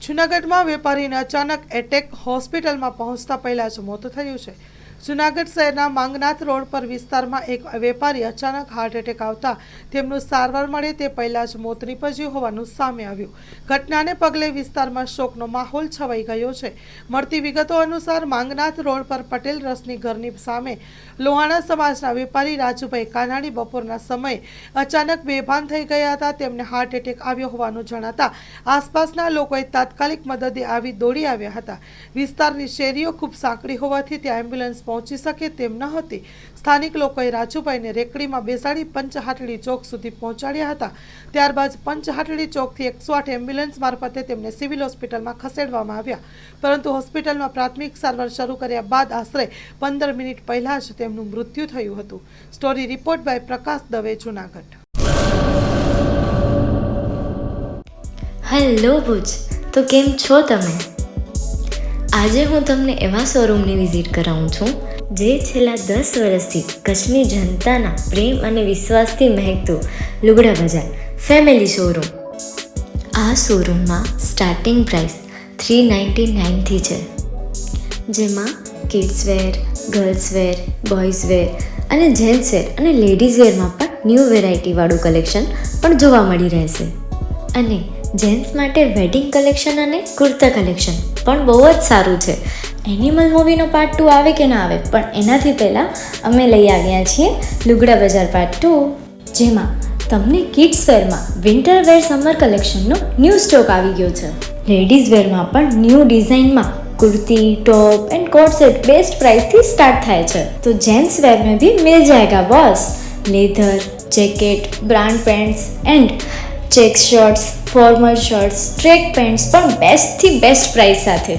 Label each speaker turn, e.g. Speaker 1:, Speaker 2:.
Speaker 1: જૂનાગઢમાં વેપારીને અચાનક એટેક, હોસ્પિટલમાં પહોંચતા પહેલા જ મોત થયું છે। જૂનાગઢ શહેરના માંગનાથ રોડ પર વિસ્તારમાં એક વેપારી અચાનક હાર્ટ એટેક આવતા તેમનું સારવાર મળે તે પહેલા જ મોત નીપજ્યું હોવાનું સામે આવ્યું। ઘટનાને પગલે વિસ્તારમાં શોકનો માહોલ છવાઈ ગયો છે। મળતી વિગતો અનુસાર માંગનાથ રોડ પર પટેલ રસની ઘરની સામે લોહાણા સમાજના વેપારી રાજુભાઈ કાનાણી બપોરના સમયે અચાનક બેભાન થઈ ગયા હતા। તેમને હાર્ટ એટેક આવ્યો હોવાનું જણાતા આસપાસના લોકોએ તાત્કાલિક મદદે આવી દોડી આવ્યા હતા। વિસ્તારની શેરીઓ ખૂબ સાંકડી હોવાથી ત્યાં એમ્બ્યુલન્સ પહોંચી શકે તેમ ન હતી। સ્થાનિક લોકોએ રાજુભાઈને રેકડીમાં બેસાડી પંચહાટડી ચોક સુધી પહોંચાડ્યા હતા। ત્યારબાદ પંચહાટડી ચોકથી 108 એમ્બ્યુલન્સ મારફતે તેમને સિવિલ હોસ્પિટલમાં ખસેડવામાં આવ્યા, પરંતુ હોસ્પિટલમાં પ્રાથમિક સારવાર શરૂ કર્યા બાદ આશરે 15 મિનિટ પહેલા જ તેમનું મૃત્યુ થયું હતું। Story report by Prakash Dave, Junagadh.
Speaker 2: Hello Bhuj, તો કેમ છો તમે? આજે હું તમને એવા શોરૂમની વિઝિટ કરાવું છું જે છેલ્લા 10 વર્ષથી કચ્છની જનતાના પ્રેમ અને વિશ્વાસથી મહેકતું લુગડા બજાર ફેમિલી શોરૂમ। આ શોરૂમમાં સ્ટાર્ટિંગ પ્રાઇસ 399થી છે, જેમાં kids wear, girls wear, boys wear અને જેન્ટ્સ વેર અને લેડીઝ વેરમાં પણ ન્યૂ વેરાયટીવાળું કલેક્શન પણ જોવા મળી રહેશે। અને જેન્ટ્સ માટે વેડિંગ કલેક્શન અને કુર્તા કલેક્શન પણ બહુ જ સારું છે। એનિમલ મૂવીનો પાર્ટ 2 આવે કે ના આવે, પણ એનાથી પહેલાં અમે લઈ આવ્યા છીએ લુગડા બજાર પાર્ટ 2, જેમાં તમને કિડ્સ વેરમાં વિન્ટર વેર સમર કલેક્શનનો ન્યૂ સ્ટોક આવી ગયો છે। લેડીઝ વેરમાં પણ ન્યૂ ડિઝાઇનમાં kurti, top and coat set best price थी स्टार्ट थाय छे। तो जेंट्स वेर में भी मिल जाएगा boss. Leather, jacket, brand pants and check shirts, formal shirts, track pants पर बेस्ट थी बेस्ट प्राइस साथे।